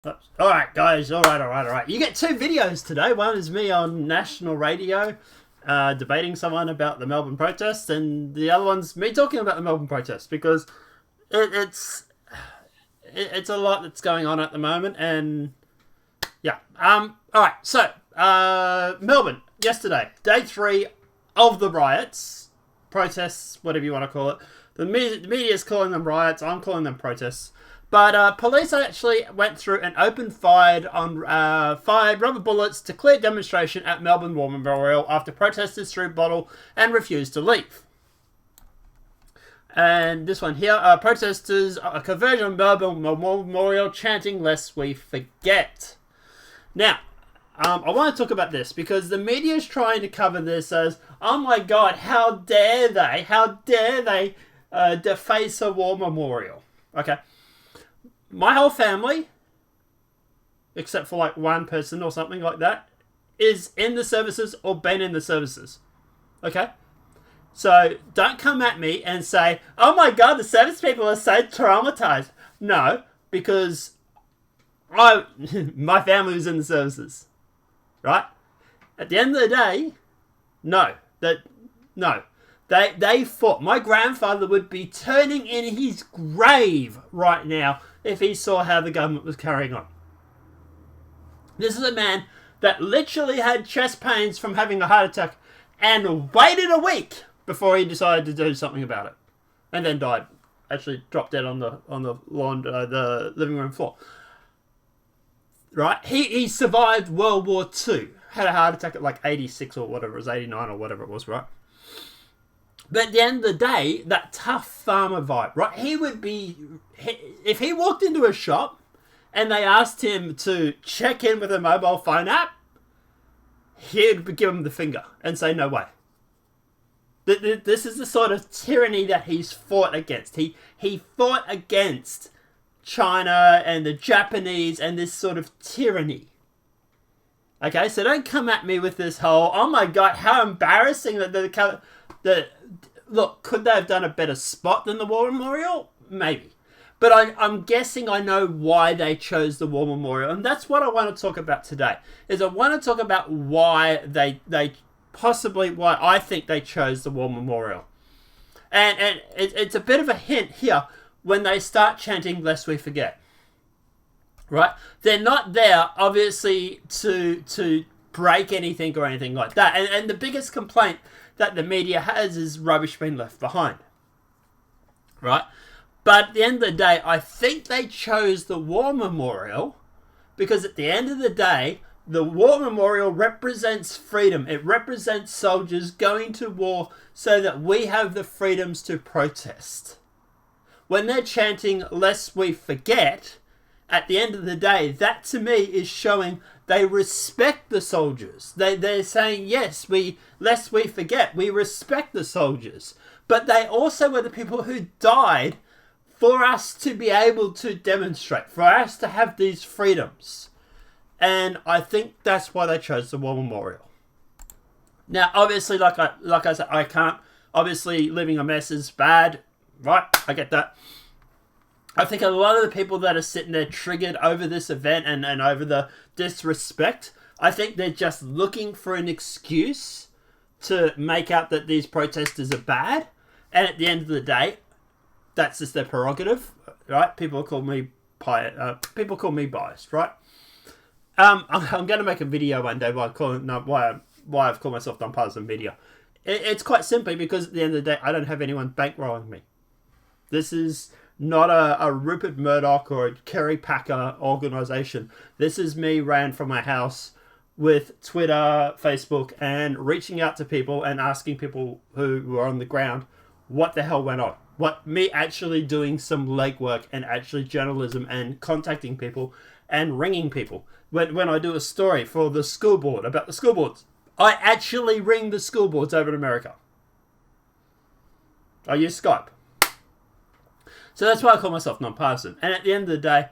Alright, guys. Alright. You get two videos today. One is me on national radio debating someone about the Melbourne Protests, and the other one's me talking about the Melbourne Protests because it's a lot that's going on at the moment, and yeah. Alright, so Melbourne, yesterday, day 3 of the riots, protests, whatever you want to call it. The media's calling them riots, I'm calling them protests. But police actually went through and fired rubber bullets to clear demonstration at Melbourne War Memorial after protesters threw bottle and refused to leave. And this one here, protesters converge on Melbourne Memorial chanting "Lest we forget." Now, I want to talk about this because the media is trying to cover this as, oh my god, how dare they deface a war memorial. Okay. My whole family, except for like one person or something like that, is in the services or been in the services. Okay? So don't come at me and say, oh my god, the service people are so traumatized. No, because my family was in the services. Right? At the end of the day, no. They fought. My grandfather would be turning in his grave right now if he saw how the government was carrying on. This is a man that literally had chest pains from having a heart attack and waited a week before he decided to do something about it. And then died. Actually dropped dead on the lawn, the living room floor. Right? He survived World War II. Had a heart attack at like 86 or whatever it was, 89 or whatever it was, right? But at the end of the day, that tough farmer vibe, right? If he walked into a shop and they asked him to check in with a mobile phone app, he'd give him the finger and say, no way. This is the sort of tyranny that he's fought against. He fought against China and the Japanese and this sort of tyranny. Okay, so don't come at me with this whole, oh my god, how embarrassing that look, could they have done a better spot than the War Memorial? Maybe. But I'm guessing I know why they chose the War Memorial. And that's what I want to talk about today. Is I want to talk about why why I think they chose the War Memorial. And it's a bit of a hint here when they start chanting "Lest we forget." Right? They're not there, obviously, to break anything or anything like that. And the biggest complaint that the media has is rubbish being left behind. Right? But at the end of the day, I think they chose the War Memorial because at the end of the day, the War Memorial represents freedom. It represents soldiers going to war so that we have the freedoms to protest. When they're chanting "Lest we forget," at the end of the day, that to me is showing they respect the soldiers. They're saying, yes, lest we forget, we respect the soldiers. But they also were the people who died for us to be able to demonstrate, for us to have these freedoms. And I think that's why they chose the War Memorial. Now, obviously, like I said, I can't. Obviously, living a mess is bad, right? I get that. I think a lot of the people that are sitting there triggered over this event and over the disrespect, I think they're just looking for an excuse to make out that these protesters are bad. And at the end of the day, that's just their prerogative, right? People call me biased, right? I'm going to make a video one day why I've called myself Nonpartisan Media. It's quite simply because at the end of the day, I don't have anyone bankrolling me. This is not a Rupert Murdoch or a Kerry Packer organisation. This is me ran from my house with Twitter, Facebook, and reaching out to people and asking people who were on the ground what the hell went on. Me actually doing some legwork and actually journalism and contacting people and ringing people. When I do a story for the school board about the school boards, I actually ring the school boards over in America. I use Skype. So that's why I call myself Nonpartisan. And at the end of the day,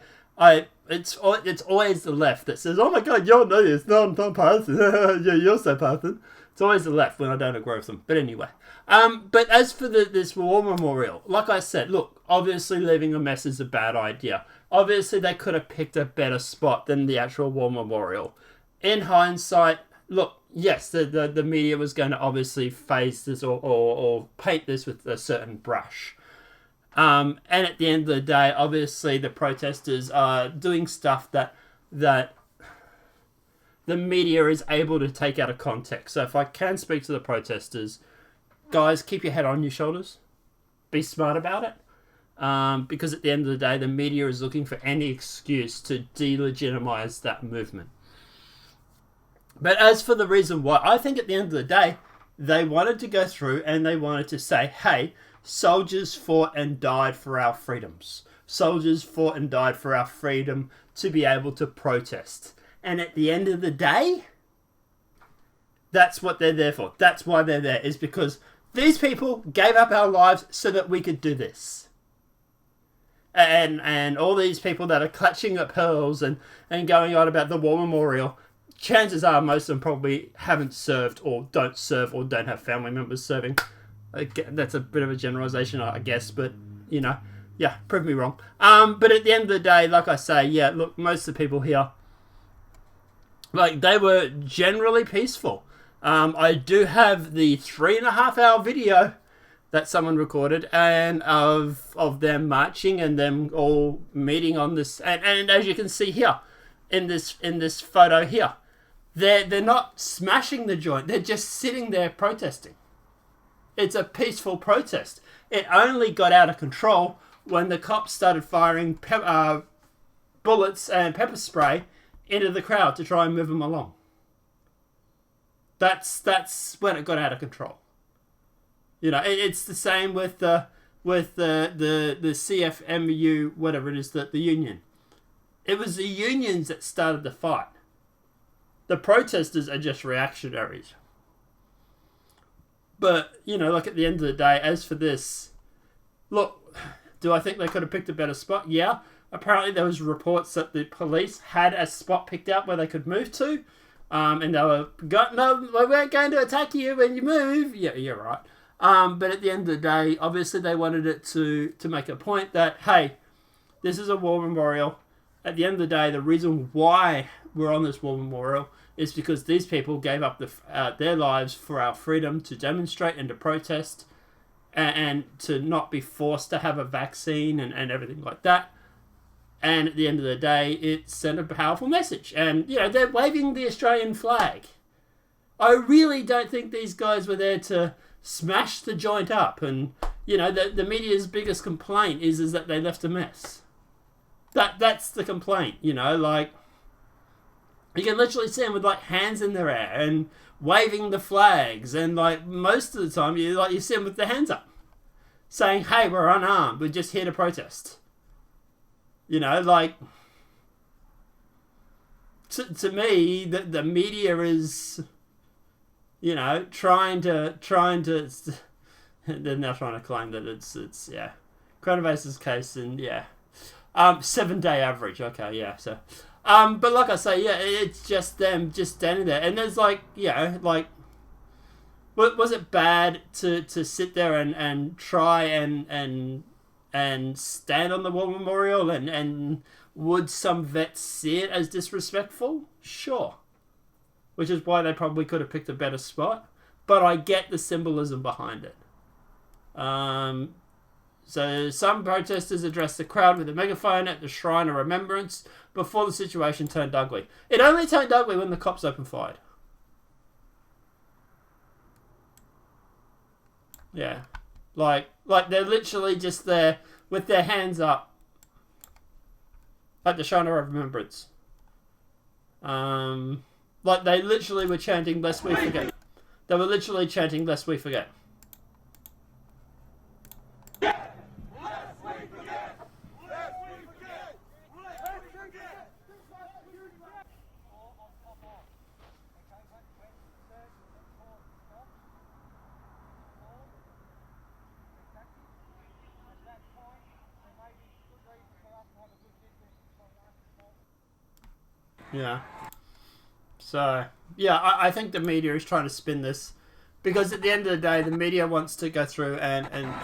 it's always the left that says, oh my god, you're no, it's nonpartisan. Yeah, you're so partisan. It's always the left when I don't agree with them. But anyway. But as for this war memorial, like I said, look, obviously leaving a mess is a bad idea. Obviously they could have picked a better spot than the actual war memorial. In hindsight, look, yes, the media was going to obviously phase this or paint this with a certain brush. And at the end of the day, obviously the protesters are doing stuff that the media is able to take out of context. So if I can speak to the protesters, guys, keep your head on your shoulders. Be smart about it. Because at the end of the day, the media is looking for any excuse to delegitimize that movement. But as for the reason why, I think at the end of the day, they wanted to go through and they wanted to say, hey, soldiers fought and died for our freedoms. Soldiers fought and died for our freedom to be able to protest. And at the end of the day, that's what they're there for. That's why they're there, is because these people gave up our lives so that we could do this. And all these people that are clutching at pearls and going on about the war memorial, chances are most of them probably haven't served or don't have family members serving. That's a bit of a generalization, I guess, but, you know, yeah, prove me wrong. But at the end of the day, like I say, yeah, look, most of the people here, like, they were generally peaceful. I do have the 3.5 hour video that someone recorded and of them marching and them all meeting on this. And as you can see here, in this photo here, they're not smashing the joint. They're just sitting there protesting. It's a peaceful protest. It only got out of control when the cops started firing bullets and pepper spray into the crowd to try and move them along. That's when it got out of control. You know, it's the same with the CFMU, whatever it is, the union. It was the unions that started the fight. The protesters are just reactionaries. But, you know, like at the end of the day, as for this, look, do I think they could have picked a better spot? Yeah. Apparently there was reports that the police had a spot picked out where they could move to. And they were, no, we weren't going to attack you when you move. Yeah, you're right. But at the end of the day, obviously they wanted it to make a point that, hey, this is a war memorial. At the end of the day, the reason why we're on this war memorial is because these people gave up their lives for our freedom to demonstrate and to protest and to not be forced to have a vaccine and everything like that. And at the end of the day, it sent a powerful message. And, you know, they're waving the Australian flag. I really don't think these guys were there to smash the joint up. And, you know, the media's biggest complaint is that they left a mess. That's the complaint, you know, like, you can literally see them with, like, hands in their air and waving the flags. And, like, most of the time, you see them with their hands up, saying, hey, we're unarmed, we're just here to protest. You know, like, to me, the media is, you know, trying to, they're now trying to claim that it's yeah, coronavirus case and, yeah, 7-day average, okay, yeah, so, but like I say, yeah, it's just them just standing there, and there's, like, you know, like, was it bad to sit there and try and stand on the war memorial and would some vets see it as disrespectful? Sure. Which is why they probably could have picked a better spot. But I get the symbolism behind it. So some protesters addressed the crowd with a megaphone at the Shrine of Remembrance before the situation turned ugly. It only turned ugly when the cops opened fire. Yeah. Like they're literally just there with their hands up at the Shrine of Remembrance. Like they literally were chanting, "Lest we forget." They were literally chanting, "Lest we forget." Yeah. So, yeah, I think the media is trying to spin this because at the end of the day, the media wants to go through and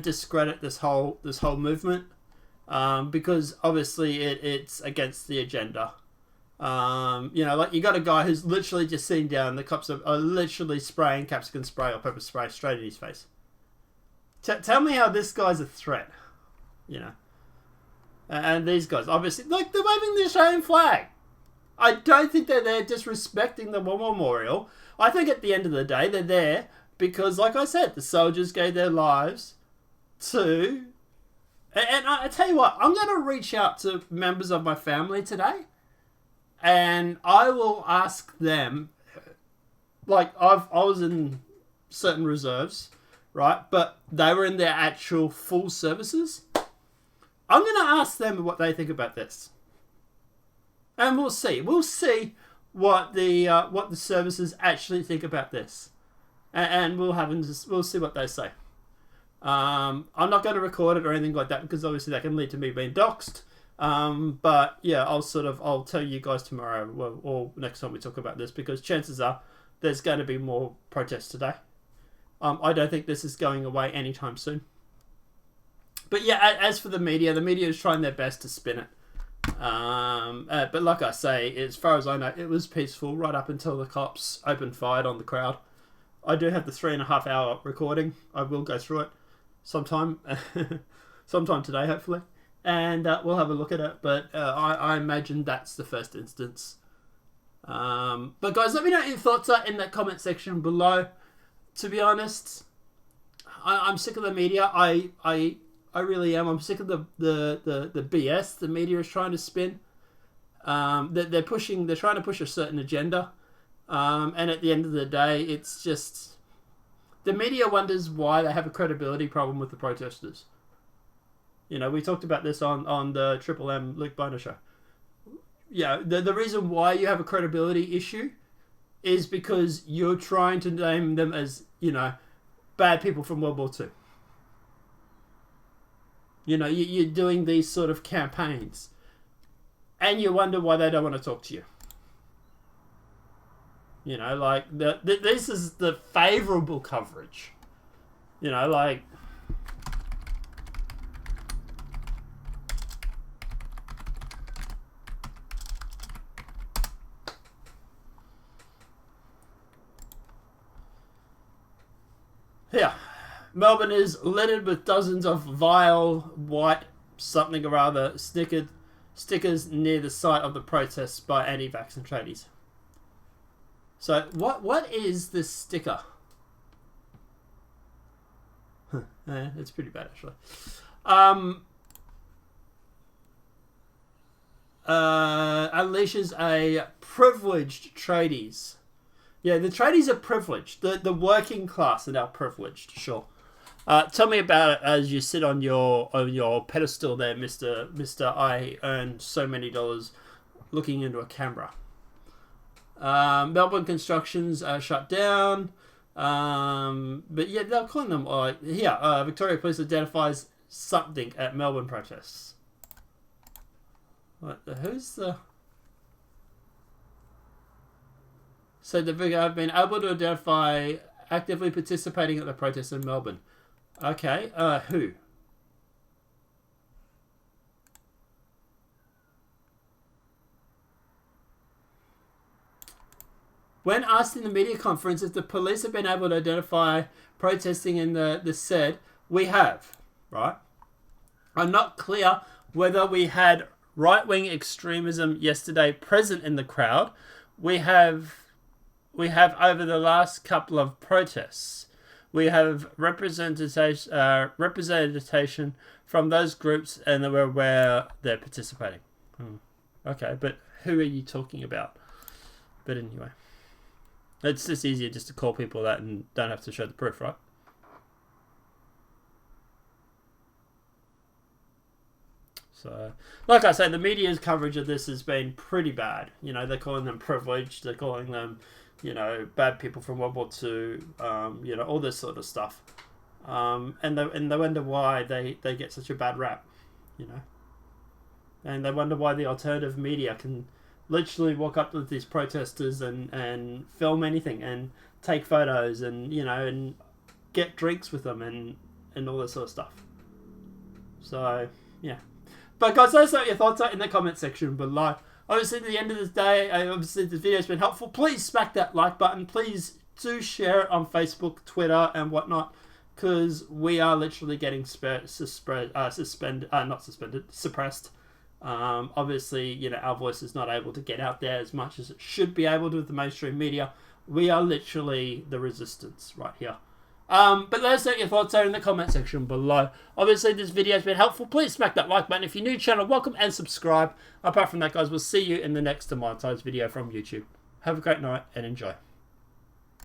discredit this whole movement because obviously it's against the agenda. Like you got a guy who's literally just sitting down. The cops are literally spraying capsicum spray or pepper spray straight in his face. Tell me how this guy's a threat, And these guys, obviously, like, they're waving the Australian flag. I don't think they're there disrespecting the War Memorial. I think at the end of the day, they're there because, like I said, the soldiers gave their lives to... And I tell you what, I'm going to reach out to members of my family today, and I will ask them, like, I was in certain reserves, right? But they were in their actual full services. I'm going to ask them what they think about this. And we'll see. We'll see what the services actually think about this. And we'll see what they say. I'm not going to record it or anything like that because obviously that can lead to me being doxxed. But yeah, I'll tell you guys tomorrow or next time we talk about this because chances are there's going to be more protests today. I don't think this is going away anytime soon. But yeah, as for the media is trying their best to spin it. But like I say, as far as I know, it was peaceful right up until the cops opened fire on the crowd. I do have the 3.5 hour recording. I will go through it sometime today, hopefully. And we'll have a look at it. But I imagine that's the first instance. But guys, let me know what your thoughts are in that comment section below. To be honest, I'm sick of the media. I really am. I'm sick of the BS the media is trying to spin. They're trying to push a certain agenda. And at the end of the day, it's just... The media wonders why they have a credibility problem with the protesters. We talked about this on the Triple M Luke Boner show. Yeah, the reason why you have a credibility issue is because you're trying to name them as, bad people from World War II. You're doing these sort of campaigns. And you wonder why they don't want to talk to you. This is the favourable coverage. Yeah. Melbourne is littered with dozens of vile, white, something or other, stickers near the site of the protests by anti-vaccine tradies. So, what is this sticker? It's pretty bad, actually. Unleashes a privileged tradies. Yeah, the tradies are privileged. The working class are now privileged, sure. Tell me about it as you sit on your pedestal there, Mr. I earn so many dollars looking into a camera. Melbourne constructions are shut down. But yeah, they're calling them Victoria Police identifies something at Melbourne protests. Who's the... So I've been able to identify actively participating at the protests in Melbourne. Okay, who? When asked in the media conference if the police have been able to identify protesting in the said, we have, right? I'm not clear whether we had right-wing extremism yesterday present in the crowd. We have over the last couple of protests. We have representation from those groups and we're aware they're participating. Okay, but who are you talking about? But anyway, it's just easier just to call people that and don't have to show the proof, right? So, like I say, the media's coverage of this has been pretty bad. They're calling them privileged. They're calling them... bad people from World War II, all this sort of stuff. And they wonder why they get such a bad rap, And they wonder why the alternative media can literally walk up to these protesters and film anything and take photos and, you know, and get drinks with them and all this sort of stuff. So, yeah. But guys, let us know what your thoughts are in the comment section below. Obviously, at the end of the day, obviously this video's been helpful. Please smack that like button. Please do share it on Facebook, Twitter, and whatnot, because we are literally getting suppressed. Obviously, you know, our voice is not able to get out there as much as it should be able to with the mainstream media. We are literally the resistance right here. But let us know what your thoughts are in the comment section below. Obviously, this video has been helpful. Please smack that like button. If you're new to the channel, welcome and subscribe. Apart from that, guys, we'll see you in the next demonetized video from YouTube. Have a great night and enjoy.